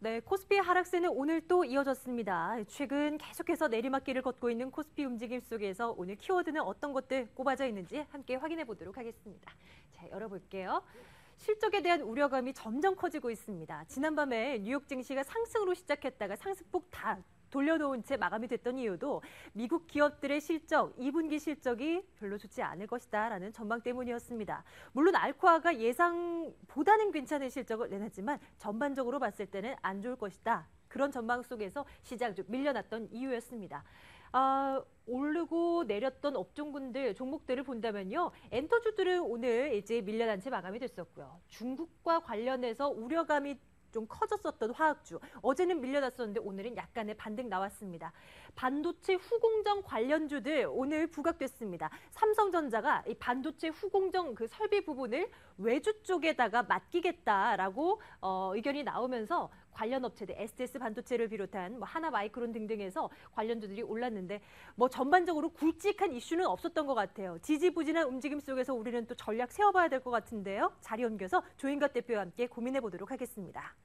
네, 코스피 하락세는 오늘 또 이어졌습니다. 최근 계속해서 내리막길을 걷고 있는 코스피 움직임 속에서 오늘 키워드는 어떤 것들 꼽아져 있는지 함께 확인해 보도록 하겠습니다. 자, 열어볼게요. 실적에 대한 우려감이 점점 커지고 있습니다. 지난밤에 뉴욕 증시가 상승으로 시작했다가 상승폭 다 돌려놓은 채 마감이 됐던 이유도 미국 기업들의 실적, 2분기 실적이 별로 좋지 않을 것이다라는 전망 때문이었습니다. 물론 알코아가 예상보다는 괜찮은 실적을 내놨지만 전반적으로 봤을 때는 안 좋을 것이다. 그런 전망 속에서 시장 좀 밀려났던 이유였습니다. 오르고 내렸던 업종군들, 종목들을 본다면요. 엔터주들은 오늘 이제 밀려난 채 마감이 됐었고요. 중국과 관련해서 우려감이 좀 커졌었던 화학주. 어제는 밀려났었는데 오늘은 약간의 반등 나왔습니다. 반도체 후공정 관련주들 오늘 부각됐습니다. 삼성전자가 이 반도체 후공정 그 설비 부분을 외주 쪽에다가 맡기겠다라고 의견이 나오면서 관련 업체들, STS 반도체를 비롯한 뭐 하나마이크론 등등에서 관련주들이 올랐는데 뭐 전반적으로 굵직한 이슈는 없었던 것 같아요. 지지부진한 움직임 속에서 우리는 또 전략 세워봐야 될 것 같은데요. 자리 옮겨서 조인갑 대표와 함께 고민해 보도록 하겠습니다.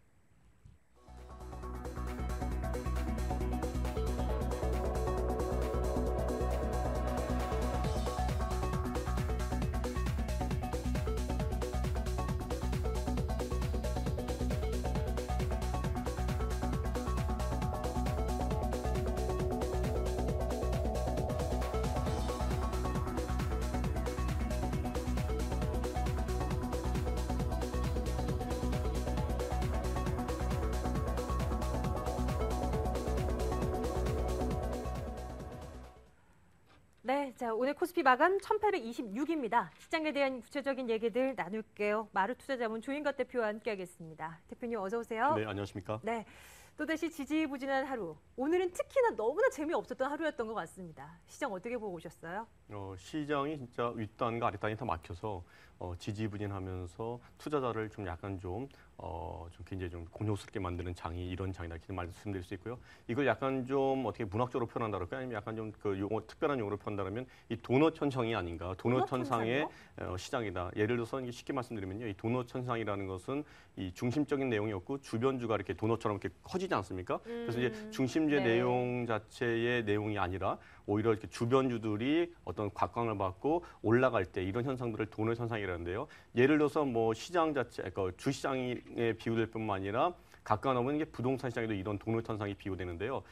네, 자 오늘 코스피 마감 1826입니다. 시장에 대한 구체적인 얘기들 나눌게요. 마루투자자문 조인갑 대표와 함께하겠습니다. 대표님 어서 오세요. 네, 안녕하십니까. 네, 또다시 지지부진한 하루. 오늘은 특히나 너무나 재미없었던 하루였던 것 같습니다. 시장 어떻게 보고 오셨어요? 시장이 진짜 윗단과 아랫단이 다 막혀서 지지부진하면서 투자자를 좀 약간 좀 굉장히 좀 곤욕스럽게 만드는 장이 이런 장이다 이렇게 말씀드릴 수 있고요. 이걸 약간 좀 어떻게 문학적으로 표현한다 그럴까요? 아니면 약간 좀 그 용어 특별한 용어로 표현한다면 이 도넛 현상이 아닌가? 도넛 현상의 시장이다. 예를 들어서 쉽게 말씀드리면요, 이 도넛 현상이라는 것은 이 중심적인 내용이 없고 주변주가 이렇게 도넛처럼 이렇게 커지지 않습니까? 그래서 이제 중심주의 네. 내용 자체의 내용이 아니라 오히려 이렇게 주변주들이 어떤 각광을 받고 올라갈 때 이런 현상들을 도넛 현상이라는데요. 예를 들어서 뭐 시장 자체, 그러니까 주시장에 비유될 뿐만 아니라 가까운 오면 이게 부동산 시장에도 이런 도넛 현상이 비유되는데요.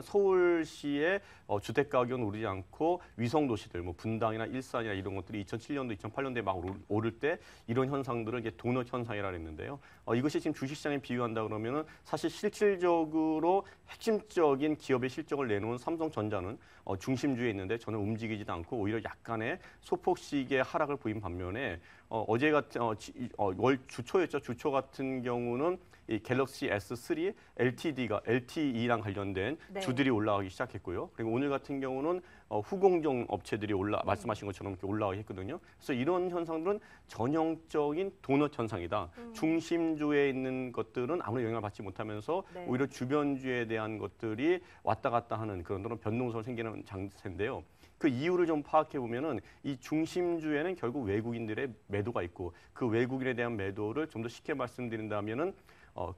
서울시의 주택 가격은 오르지 않고 위성 도시들, 뭐 분당이나 일산이나 이런 것들이 2007년도, 2008년도에 막 오를 때 이런 현상들을 이게 도넛 현상이라 했는데요. 이것이 지금 주식시장에 비유한다 그러면은 사실 실질적으로 핵심적인 기업의 실적을 내놓은 삼성전자는 중심주에 있는데 저는 움직이지도 않고 오히려 약간의 소폭식의 하락을 보인 반면에 어제 같은 월 주초였죠. 주초 같은 경우는 이 갤럭시 S3 LTE랑 관련된 네. 주들이 올라가기 시작했고요. 그리고 오늘 같은 경우는 후공정 업체들이 말씀하신 것처럼 이렇게 올라가기 했거든요. 그래서 이런 현상들은 전형적인 도넛 현상이다. 중심주에 있는 것들은 아무런 영향을 받지 못하면서 네. 오히려 주변주에 대한 것들이 왔다 갔다 하는 그런 변동성이 생기는 장세인데요. 그 이유를 좀 파악해 보면은 이 중심주에는 결국 외국인들의 매도가 있고 그 외국인에 대한 매도를 좀 더 쉽게 말씀드린다면은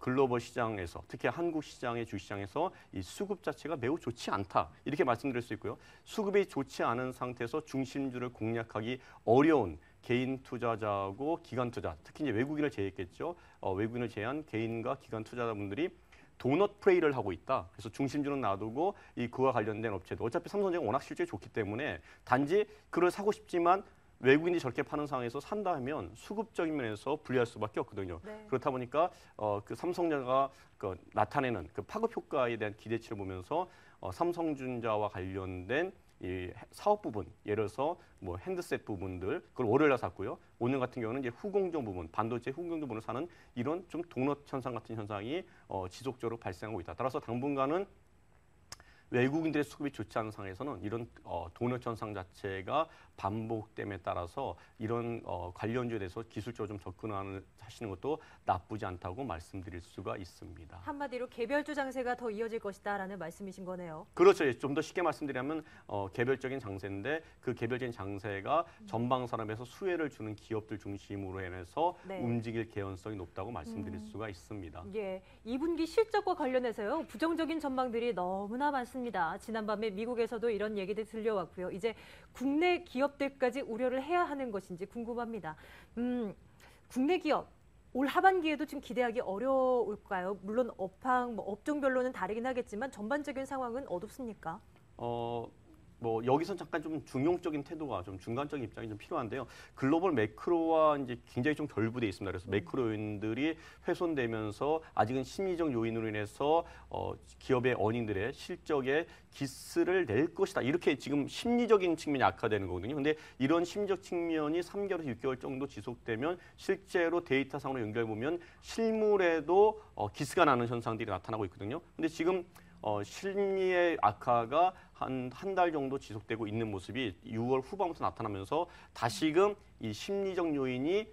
글로벌 시장에서 특히 한국 시장의 주시장에서 이 수급 자체가 매우 좋지 않다 이렇게 말씀드릴 수 있고요. 수급이 좋지 않은 상태에서 중심주를 공략하기 어려운 개인 투자자하고 기관 투자, 특히 이제 외국인을 제외했겠죠. 외국인을 제외한 개인과 기관 투자자분들이 도넛 플레이를 하고 있다. 그래서 중심주는 놔두고 그와 관련된 업체들. 어차피 삼성전자가 워낙 실적이 좋기 때문에 단지 그걸 사고 싶지만 외국인이 저렇게 파는 상황에서 산다 하면 수급적인 면에서 불리할 수밖에 없거든요. 네. 그렇다 보니까 그 삼성전자가 나타내는 그 파급 효과에 대한 기대치를 보면서 삼성전자와 관련된 이 사업 부분, 예를 들어서 뭐 핸드셋 부분들 그걸 월요일에 샀고요. 오늘 같은 경우는 이제 후공정 부분, 반도체 후공정 부분을 사는 이런 좀 도넛 현상 같은 현상이 지속적으로 발생하고 있다. 따라서 당분간은 외국인들의 수급이 좋지 않은 상황에서는 이런 돈의 현상 자체가 반복됨에 따라서 이런 관련주에 대해서 기술적으로 좀 접근하시는 것도 나쁘지 않다고 말씀드릴 수가 있습니다. 한마디로 개별주 장세가 더 이어질 것이다라는 말씀이신 거네요. 그렇죠. 좀 더 쉽게 말씀드리면 개별적인 장세인데 그 개별적인 장세가 전방 산업에서 수혜를 주는 기업들 중심으로 인해서 네. 움직일 개연성이 높다고 말씀드릴 수가 있습니다. 예, 2분기 실적과 관련해서요. 부정적인 전망들이 너무나 많습니다. 지난밤에 미국에서도 이런 얘기들 들려왔고요. 이제 국내 기업들까지 우려를 해야 하는 것인지 궁금합니다. 국내 기업 올 하반기에도 지금 기대하기 어려울까요? 물론 업황, 업종별로는 다르긴 하겠지만 전반적인 상황은 어둡습니까? 뭐 여기서 잠깐 좀 중용적인 태도가 좀 중간적인 입장이 좀 필요한데요. 글로벌 매크로와 이제 굉장히 좀 결부돼 있습니다. 그래서 매크로 요인들이 훼손되면서 아직은 심리적 요인으로 인해서 기업의 어닝들의 실적에 기스를 낼 것이다. 이렇게 지금 심리적인 측면이 악화되는 거거든요. 근데 이런 심리적 측면이 3개월에서 6개월 정도 지속되면 실제로 데이터상으로 연결해 보면 실물에도 기스가 나는 현상들이 나타나고 있거든요. 근데 지금 심리의 악화가 한 달 정도 지속되고 있는 모습이 6월 후반부터 나타나면서 다시금 이 심리적 요인이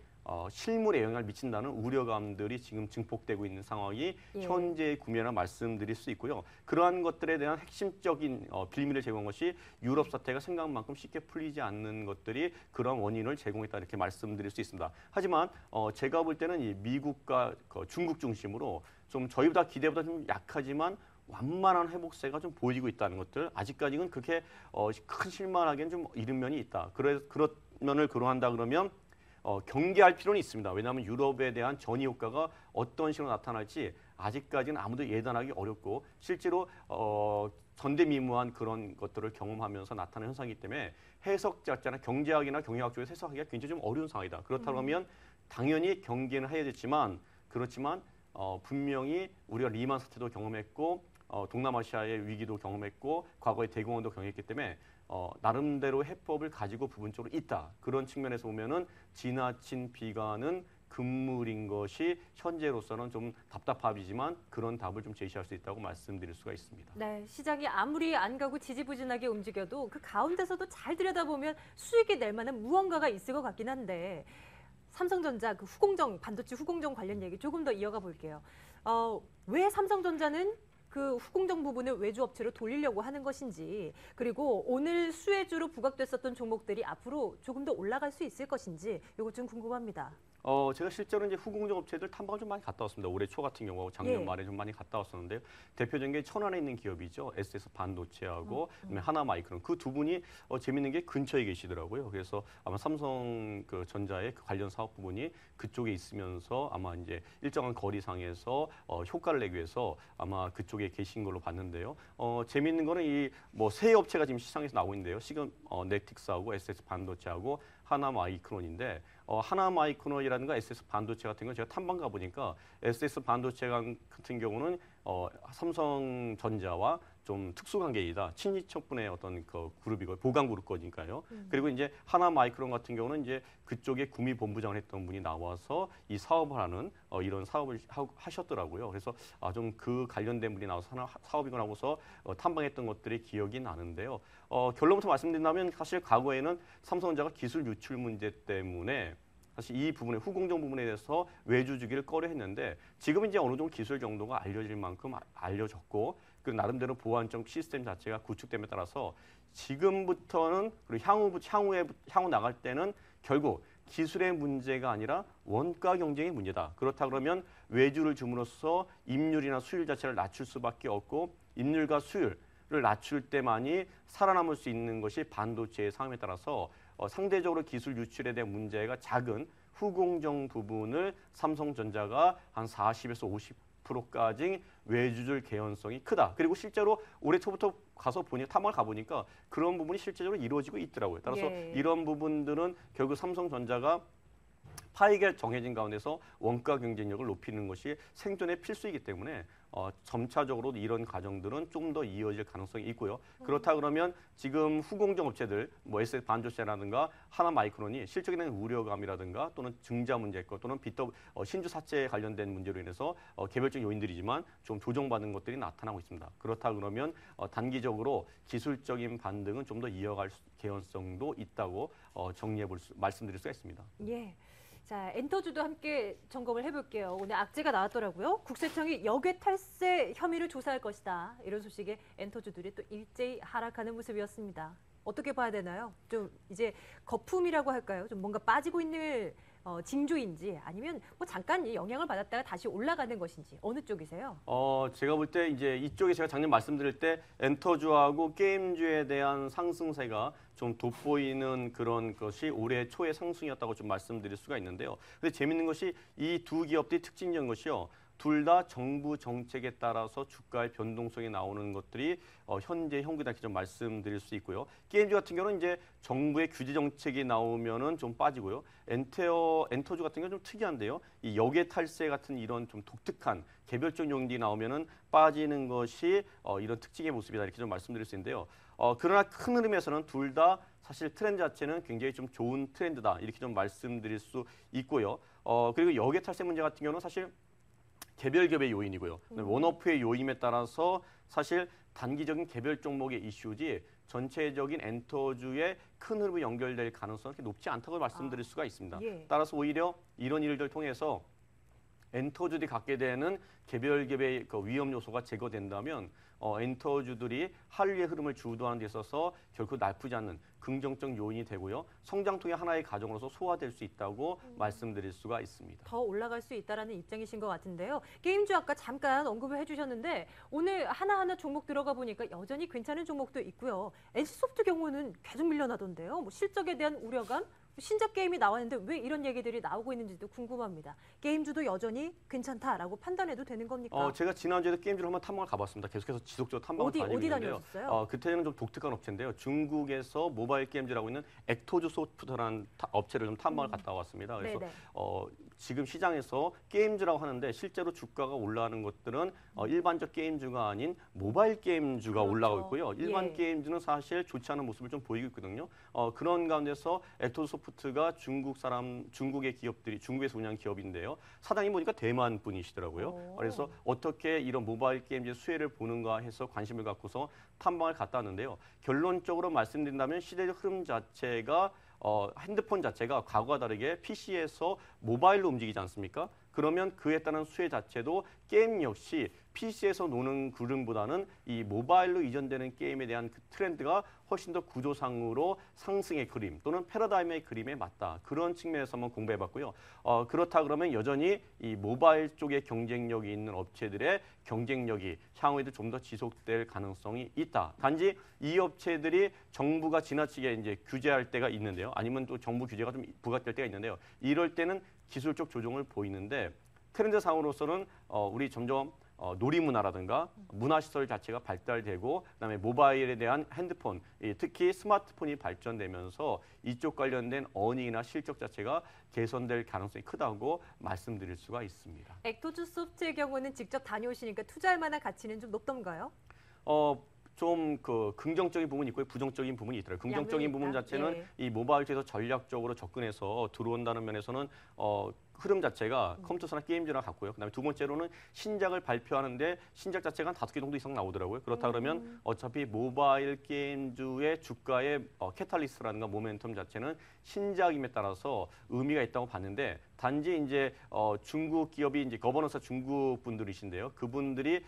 실물에 영향을 미친다는 우려감들이 지금 증폭되고 있는 상황이 현재의 구매라 말씀드릴 수 있고요. 그러한 것들에 대한 핵심적인 빌미를 제공한 것이 유럽 사태가 생각만큼 쉽게 풀리지 않는 것들이 그런 원인을 제공했다 이렇게 말씀드릴 수 있습니다. 하지만 제가 볼 때는 이 미국과 중국 중심으로 좀 저희보다 기대보다 좀 약하지만 완만한 회복세가 좀 보이고 있다는 것들 아직까지는 그렇게 큰 실망하기는 좀 이른 면이 있다. 그런 면을 고려한다 그러면 경계할 필요는 있습니다. 왜냐하면 유럽에 대한 전이 효과가 어떤 식으로 나타날지 아직까지는 아무도 예단하기 어렵고 실제로 전대미무한 그런 것들을 경험하면서 나타나는 현상이기 때문에 해석 자체나 경제학이나 경영학 쪽에서 해석하기가 굉장히 좀 어려운 상황이다. 그렇다고 하면 당연히 경계는 해야 되지만 그렇지만 분명히 우리가 리만 사태도 경험했고 동남아시아의 위기도 경험했고 과거의 대공황도 경험했기 때문에 나름대로 해법을 가지고 부분적으로 있다. 그런 측면에서 보면은 지나친 비관은 금물인 것이 현재로서는 좀 답답하지만 그런 답을 좀 제시할 수 있다고 말씀드릴 수가 있습니다. 네, 시장이 아무리 안 가고 지지부진하게 움직여도 그 가운데서도 잘 들여다보면 수익이 낼 만한 무언가가 있을 것 같긴 한데 삼성전자 그 후공정 반도체 후공정 관련 얘기 조금 더 이어가 볼게요. 왜 삼성전자는 그 후공정 부분을 외주 업체로 돌리려고 하는 것인지 그리고 오늘 수혜주로 부각됐었던 종목들이 앞으로 조금 더 올라갈 수 있을 것인지 이거 좀 궁금합니다. 제가 실제로 이제 후공정 업체들 탐방을 좀 많이 갔다 왔습니다. 올해 초 같은 경우하고 작년 말에 좀 많이 갔다 왔었는데요. 대표적인 게 천안에 있는 기업이죠. SS 반도체하고 그다음에 하나마이크론 그 두 분이 재밌는 게 근처에 계시더라고요. 그래서 아마 삼성 그 전자의 그 관련 사업 부분이 그쪽에 있으면서 아마 이제 일정한 거리상에서 효과를 내기 위해서 아마 그쪽에 계신 걸로 봤는데요. 재밌는 거는 이 뭐 세 업체가 지금 시장에서 나오고 있는데요. 지금 넥틱스하고 SS 반도체하고 하나마이크론인데 하나마이크론이라든가 SS 반도체 같은 거 제가 탐방 가 보니까 SS 반도체 같은 경우는 삼성전자와 좀 특수 관계이다. 친인척분의 어떤 그 그룹이고 보강 그룹 거니까요. 그리고 이제 하나마이크론 같은 경우는 이제 그쪽에 구미 본부장을 했던 분이 나와서 이 사업을 하는 이런 사업을 하셨더라고요. 그래서 좀 그 관련된 분이 나와서 사업이고 나고서 탐방했던 것들이 기억이 나는데요. 결론부터 말씀드린다면 사실 과거에는 삼성전자가 기술 유출 문제 때문에 사실 이 부분에 후공정 부분에 대해서 외주 주기를 꺼려 했는데 지금 이제 어느 정도 기술 정도가 알려질 만큼 알려졌고 그 나름대로 보안적 시스템 자체가 구축됨에 따라서 지금부터는 그리고 향후 나갈 때는 결국 기술의 문제가 아니라 원가 경쟁의 문제다. 그렇다 그러면 외주를 줌으로써 임률이나 수율 자체를 낮출 수밖에 없고 임률과 수율을 낮출 때만이 살아남을 수 있는 것이 반도체의 상황에 따라서 상대적으로 기술 유출에 대한 문제가 작은 후공정 부분을 삼성전자가 한 40에서 50%까지 외주줄 개연성이 크다. 그리고 실제로 올해 초부터 가서 탐방을 가보니까 그런 부분이 실제적으로 이루어지고 있더라고요. 따라서 이런 부분들은 결국 삼성전자가 파이가 정해진 가운데서 원가 경쟁력을 높이는 것이 생존의 필수이기 때문에 점차적으로 이런 과정들은 좀 더 이어질 가능성이 있고요. 그렇다 그러면 지금 후공정 업체들, 뭐 SK 반도체라든가 하나마이크론이 실적에 대한 우려감이라든가 또는 증자 문제 것 또는 신주 사채에 관련된 문제로 인해서 개별적 요인들이지만 좀 조정받는 것들이 나타나고 있습니다. 그렇다 그러면 단기적으로 기술적인 반등은 좀 더 이어갈 개연성도 있다고 말씀드릴 수가 있습니다. 예. 자, 엔터주도 함께 점검을 해볼게요. 오늘 악재가 나왔더라고요. 국세청이 역외 탈세 혐의를 조사할 것이다. 이런 소식에 엔터주들이 또 일제히 하락하는 모습이었습니다. 어떻게 봐야 되나요? 좀 이제 거품이라고 할까요? 좀 뭔가 빠지고 있는 징조인지 아니면 뭐 잠깐 영향을 받았다가 다시 올라가는 것인지 어느 쪽이세요? 제가 볼 때 이제 이쪽에 제가 작년 말씀드릴 때 엔터주하고 게임주에 대한 상승세가 좀 돋보이는 그런 것이 올해 초의 상승이었다고 좀 말씀드릴 수가 있는데요. 근데 재밌는 것이 이 두 기업들이 특징적인 것이요. 둘 다 정부 정책에 따라서 주가의 변동성이 나오는 것들이 현재 현구다 이렇게 좀 말씀드릴 수 있고요. 게임주 같은 경우는 이제 정부의 규제 정책이 나오면은 좀 빠지고요. 엔터주 같은 경우는 좀 특이한데요. 이 역외 탈세 같은 이런 좀 독특한 개별적 요인이 나오면은 빠지는 것이 이런 특징의 모습이다 이렇게 좀 말씀드릴 수 있는데요. 그러나 큰 흐름에서는 둘 다 사실 트렌드 자체는 굉장히 좀 좋은 트렌드다 이렇게 좀 말씀드릴 수 있고요. 그리고 역외 탈세 문제 같은 경우는 사실 개별 기업의 요인이고요. 원오프의 요인에 따라서 사실 단기적인 개별 종목의 이슈지 전체적인 엔터주의 큰 흐름이 연결될 가능성은 그렇게 높지 않다고 말씀드릴 수가 있습니다. 예. 따라서 오히려 이런 일들을 통해서 엔터주들이 갖게 되는 개별 기업의 그 위험 요소가 제거된다면 엔터주들이 한류의 흐름을 주도하는 데 있어서 결코 나쁘지 않는 긍정적 요인이 되고요. 성장통의 하나의 과정으로서 소화될 수 있다고 말씀드릴 수가 있습니다. 더 올라갈 수 있다라는 입장이신 것 같은데요. 게임주 아까 잠깐 언급을 해주셨는데 오늘 하나하나 종목 들어가 보니까 여전히 괜찮은 종목도 있고요. NC소프트 경우는 계속 밀려나던데요. 뭐 실적에 대한 우려감, 신작 게임이 나왔는데 왜 이런 얘기들이 나오고 있는지도 궁금합니다. 게임주도 여전히 괜찮다라고 판단해도 되는 겁니까? 제가 지난주에도 게임주를 한번 탐방을 가봤습니다. 계속해서 지속적으로 탐방을 다니고 어디 있는데요. 다녔어요? 그때는 좀 독특한 업체인데요. 중국에서 모바일 게임즈라고 있는 액토즈 소프트라는 업체를 좀 탐방을 갔다 왔습니다. 그래서 네네. 지금 시장에서 게임즈라고 하는데 실제로 주가가 올라가는 것들은 일반적 게임주가 아닌 모바일 게임주가 그렇죠. 올라가고 있고요. 일반 예. 게임주는 사실 좋지 않은 모습을 좀 보이고 있거든요. 그런 가운데서 액토즈 소프트가 중국의 기업들이 중국에서 운영한 기업인데요. 사장님 보니까 대만 분이시더라고요. 오. 그래서 어떻게 이런 모바일 게임의 수혜를 보는가 해서 관심을 갖고서 탐방을 갔다 왔는데요. 결론적으로 말씀드린다면 시대적 흐름 자체가 핸드폰 자체가 과거와 다르게 PC에서 모바일로 움직이지 않습니까? 그러면 그에 따른 수혜 자체도 게임 역시 PC에서 노는 흐름보다는 이 모바일로 이전되는 게임에 대한 그 트렌드가 훨씬 더 구조상으로 상승의 그림 또는 패러다임의 그림에 맞다. 그런 측면에서 한번 공부해봤고요. 그렇다 그러면 여전히 이 모바일 쪽에 경쟁력이 있는 업체들의 경쟁력이 향후에도 좀 더 지속될 가능성이 있다. 단지 이 업체들이 정부가 지나치게 이제 규제할 때가 있는데요. 아니면 또 정부 규제가 좀 부각될 때가 있는데요. 이럴 때는 기술적 조정을 보이는데 트렌드상으로서는 우리 점점 놀이문화라든가 문화시설 자체가 발달되고 그다음에 모바일에 대한 핸드폰, 특히 스마트폰이 발전되면서 이쪽 관련된 어닝이나 실적 자체가 개선될 가능성이 크다고 말씀드릴 수가 있습니다. 액토즈 소프트의 경우는 직접 다녀오시니까 투자할 만한 가치는 좀 높던가요? 좀 그 긍정적인 부분이 있고요, 부정적인 부분이 있더라고요. 긍정적인 부분 있다. 자체는 예. 이 모바일 쪽에서 전략적으로 접근해서 들어온다는 면에서는 흐름 자체가 컴퓨터나 게임즈랑 같고요. 그다음에 두 번째로는 신작을 발표하는데 신작 자체가 한 5개 정도 이상 나오더라고요. 그렇다 그러면 어차피 모바일 게임주의 주가의 캐탈리스트라든가 모멘텀 자체는 신작임에 따라서 의미가 있다고 봤는데 단지 이제 중국 기업이 이제 거버넌스 중국 분들이신데요. 그분들이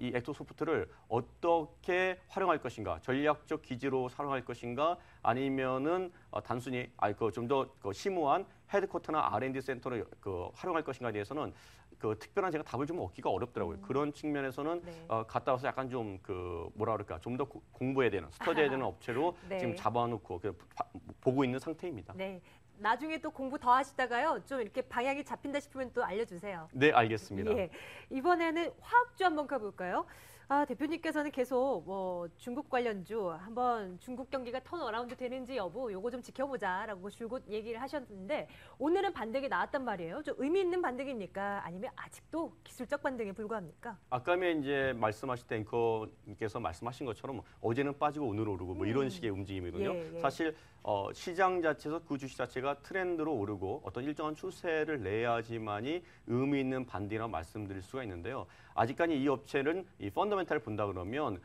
이 액토소프트를 어떻게 활용할 것인가, 전략적 기지로 활용할 것인가, 아니면은 단순히 좀 더 심오한 헤드쿼터나 R&D 센터를 활용할 것인가에 대해서는 특별한 제가 답을 좀 얻기가 어렵더라고요. 그런 측면에서는 네. 갔다 와서 약간 좀 뭐라 그럴까, 좀 더 공부해야 되는, 스터디해야 되는 업체로 네. 지금 잡아놓고 보고 있는 상태입니다. 네. 나중에 또 공부 더 하시다가요. 좀 이렇게 방향이 잡힌다 싶으면 또 알려주세요. 네, 알겠습니다. 예. 이번에는 화학주 한번 가볼까요? 대표님께서는 계속 뭐 중국 관련주 한번 중국 경기가 턴어라운드 되는지 여부 요거 좀 지켜보자라고 줄곧 얘기를 하셨는데 오늘은 반등이 나왔단 말이에요. 좀 의미 있는 반등입니까? 아니면 아직도 기술적 반등에 불과합니까? 아까 이제 말씀하실 때 앵커님께서 말씀하신 것처럼 어제는 빠지고 오늘 오르고 뭐 이런 식의 움직임이거든요. 예, 예. 사실 시장 자체에서 그 주식 자체가 트렌드로 오르고 어떤 일정한 추세를 내야지만이 의미 있는 반등이라고 말씀드릴 수가 있는데요. 아직까지 이 업체는 이 펀더멘탈을 본다 그러면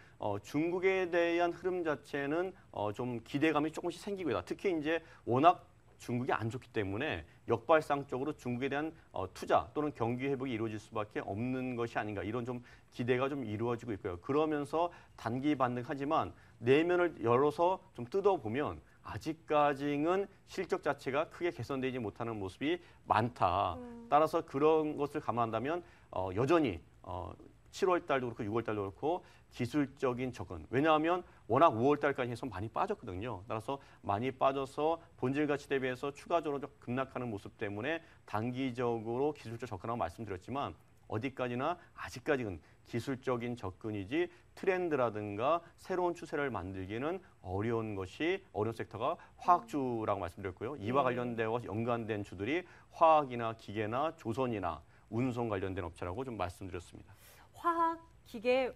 중국에 대한 흐름 자체는 좀 기대감이 조금씩 생기고 있다. 특히 이제 워낙 중국이 안 좋기 때문에 역발상적으로 중국에 대한 투자 또는 경기 회복이 이루어질 수밖에 없는 것이 아닌가 이런 좀 기대가 좀 이루어지고 있고요. 그러면서 단기 반등하지만 내면을 열어서 좀 뜯어보면 아직까지는 실적 자체가 크게 개선되지 못하는 모습이 많다. 따라서 그런 것을 감안한다면 여전히 7월 달도 그렇고 6월 달도 그렇고 기술적인 접근. 왜냐하면 워낙 5월 달까지 해서 많이 빠졌거든요. 따라서 많이 빠져서 본질 가치 대비해서 추가적으로 좀 급락하는 모습 때문에 단기적으로 기술적 접근하고 말씀드렸지만 어디까지나 아직까지는 기술적인 접근이지 트렌드라든가 새로운 추세를 만들기는 어려운 섹터가 화학주라고 말씀드렸고요. 이와 관련되어 연관된 주들이 화학이나 기계나 조선이나 운송 관련된 업체라고 좀 말씀드렸습니다. 화학, 기계,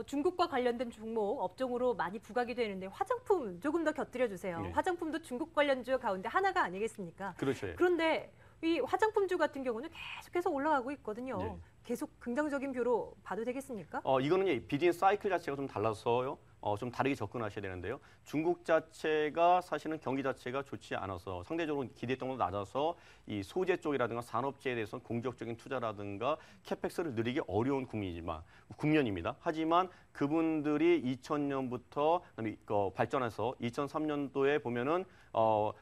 중국과 관련된 종목 업종으로 많이 부각이 되는데 화장품 조금 더 곁들여 주세요. 예. 화장품도 중국 관련주 가운데 하나가 아니겠습니까? 그렇죠. 그런데 이 화장품주 같은 경우는 계속해서 올라가고 있거든요. 예. 계속 긍정적인 뷰로 봐도 되겠습니까? 이거는 비즈니스 사이클 자체가 좀 달라서요. 좀 다르게 접근하셔야 되는데요. 중국 자체가 사실은 경기 자체가 좋지 않아서 상대적으로 기대했던 것보다 낮아서 이 소재 쪽이라든가 산업재에 대해서 공격적인 투자라든가 캐펙스를 늘리기 어려운 국면입니다. 하지만 그분들이 2000년부터 발전해서 2003년도에 보면은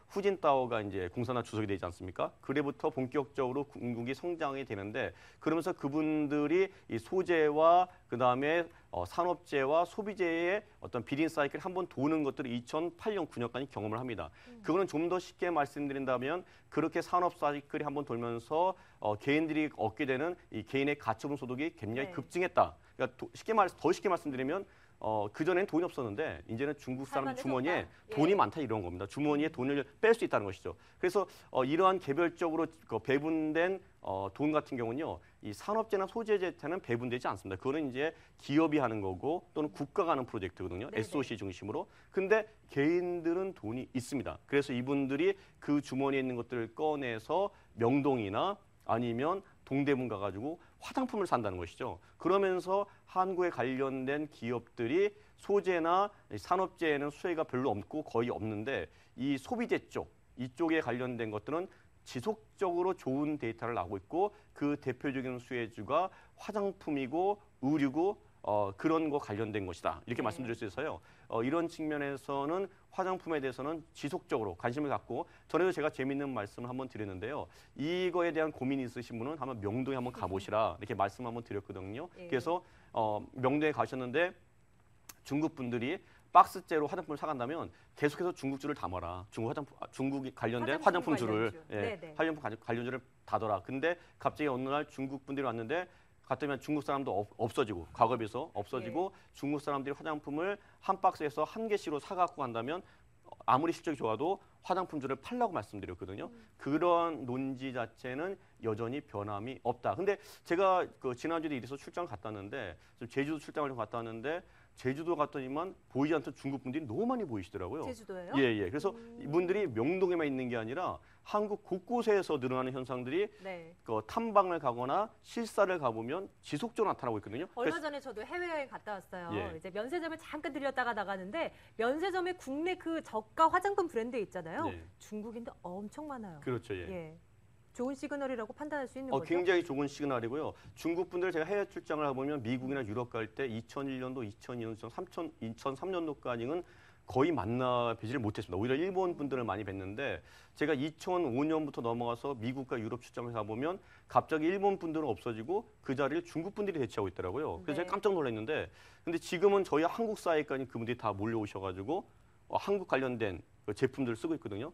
후진타오가 이제 공산화 주석이 되지 않습니까? 그래부터 본격적으로 중국이 성장이 되는데 그러면서 그분들이 이 소재와 그다음에 산업재와 소비재의 어떤 비린 사이클 한번 도는 것들을 2008년, 9년까지 경험을 합니다. 그거는 좀 더 쉽게 말씀드린다면 그렇게 산업 사이클이 한번 돌면서 개인들이 얻게 되는 이 개인의 가처분 소득이 굉장히 네. 급증했다. 그러니까 더 쉽게 말씀드리면 그전엔 돈이 없었는데 이제는 중국 사람 주머니에 살만해졌다. 돈이 예. 많다 이런 겁니다. 주머니에 돈을 뺄 수 있다는 것이죠. 그래서 이러한 개별적으로 배분된 돈 같은 경우는요. 이 산업재나 소재재는 배분되지 않습니다. 그거는 이제 기업이 하는 거고 또는 국가가 하는 프로젝트거든요. 네네. SOC 중심으로. 근데 개인들은 돈이 있습니다. 그래서 이분들이 그 주머니에 있는 것들을 꺼내서 명동이나 아니면 동대문 가가지고 화장품을 산다는 것이죠. 그러면서 한국에 관련된 기업들이 소재나 산업재에는 수혜가 별로 없고 거의 없는데 이 소비재 쪽, 이쪽에 관련된 것들은 지속적으로 좋은 데이터를 나오고 있고 그 대표적인 수혜주가 화장품이고 의류고 그런 거 관련된 것이다. 이렇게 네. 말씀드릴 수 있어요. 이런 측면에서는 화장품에 대해서는 지속적으로 관심을 갖고 전에도 제가 재미있는 말씀을 한번 드렸는데요. 이거에 대한 고민이 있으신 분은 한번 명동에 한번 가보시라 이렇게 말씀 한번 드렸거든요. 예. 그래서 명동에 가셨는데 중국 분들이 박스째로 화장품을 사간다면 계속해서 중국주를 담아라. 중국이 관련된 화장품 화장품주를 관련주. 예, 네네. 화장품 관련주를 다더라. 근데 갑자기 어느 날 중국 분들이 왔는데 갔더니 중국 사람도 없어지고 과거에 비해서 없어지고 중국 사람들이 화장품을 한 박스에서 한 개씩으로 사갖고 간다면 아무리 실적이 좋아도 화장품주를 팔라고 말씀드렸거든요. 그런 논지 자체는 여전히 변함이 없다. 근데 제가 지난주에 이래서 출장 갔다 왔는데 제주도 출장을 좀 갔다 왔는데 제주도 갔더니만 보이지 않던 중국 분들이 너무 많이 보이시더라고요. 제주도예요? 예. 그래서 이분들이 명동에만 있는 게 아니라 한국 곳곳에서 늘어나는 현상들이 네. 탐방을 가거나 실사를 가보면 지속적으로 나타나고 있거든요. 얼마 전에 저도 해외여행 갔다 왔어요. 예. 이제 면세점을 잠깐 들렸다가 나가는데 면세점에 국내 그 저가 화장품 브랜드 있잖아요. 예. 중국인들 엄청 많아요. 그렇죠. 예. 예. 좋은 시그널이라고 판단할 수 있는 거죠. 굉장히 좋은 시그널이고요. 중국 분들 제가 해외 출장을 해보면 미국이나 유럽 갈 때 2001년도, 2002년도, 2003년도까지는 거의 만나 뵈지를 못했습니다. 오히려 일본 분들을 많이 뵀는데 제가 2005년부터 넘어가서 미국과 유럽 출장을 가보면 갑자기 일본 분들은 없어지고 그 자리를 중국 분들이 대체하고 있더라고요. 그래서 네. 제가 깜짝 놀랐는데 근데 지금은 저희 한국 사회까지 그분들이 다 몰려오셔가지고 한국 관련된 그 제품들을 쓰고 있거든요.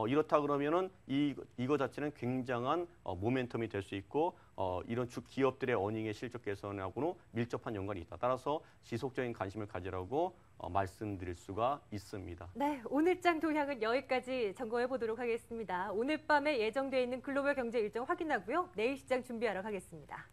이렇다 그러면은 이거 자체는 굉장한 모멘텀이 될 수 있고 이런 주 기업들의 어닝의 실적 개선하고는 밀접한 연관이 있다. 따라서 지속적인 관심을 가지라고 말씀드릴 수가 있습니다. 네, 오늘장 동향은 여기까지 점검해 보도록 하겠습니다. 오늘 밤에 예정돼 있는 글로벌 경제 일정 확인하고요. 내일 시장 준비하러 가겠습니다.